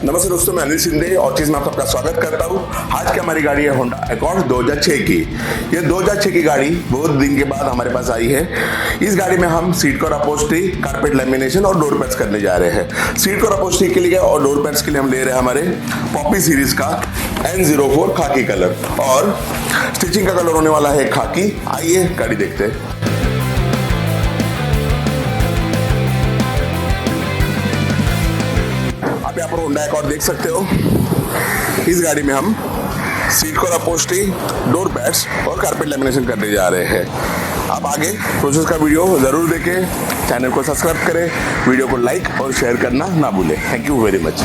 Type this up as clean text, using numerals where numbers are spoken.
नमस्ते दोस्तों, मैं अनिल शिंदे ऑर्चिस में आप सबका स्वागत करता हूँ। आज की हमारी गाड़ी है होंडा अकॉर्ड 2006 की। ये 2006 की गाड़ी बहुत दिन के बाद हमारे पास आई है। इस गाड़ी में हम seat cover upholstery, carpet lamination और डोर पैड्स करने जा रहे हैं। सीट कवर अपहोल्स्ट्री के लिए और डोर पैड्स के लिए हम ले रहे हैं हमारे पॉपी सीरीज का N04 खाकी कलर, और स्टिचिंग का कलर होने वाला है खाकी। आइए गाड़ी देखते हैं। आप यहाँ पर होंडा अकॉर्ड देख सकते हो। इस गाड़ी में हम seat cover upholstery, door pads और कारपेट लैमिनेशन करने जा रहे हैं। आप आगे प्रोसेस का वीडियो ज़रूर देखें, चैनल को सब्सक्राइब करें, वीडियो को लाइक और शेयर करना ना भूलें। Thank you very much.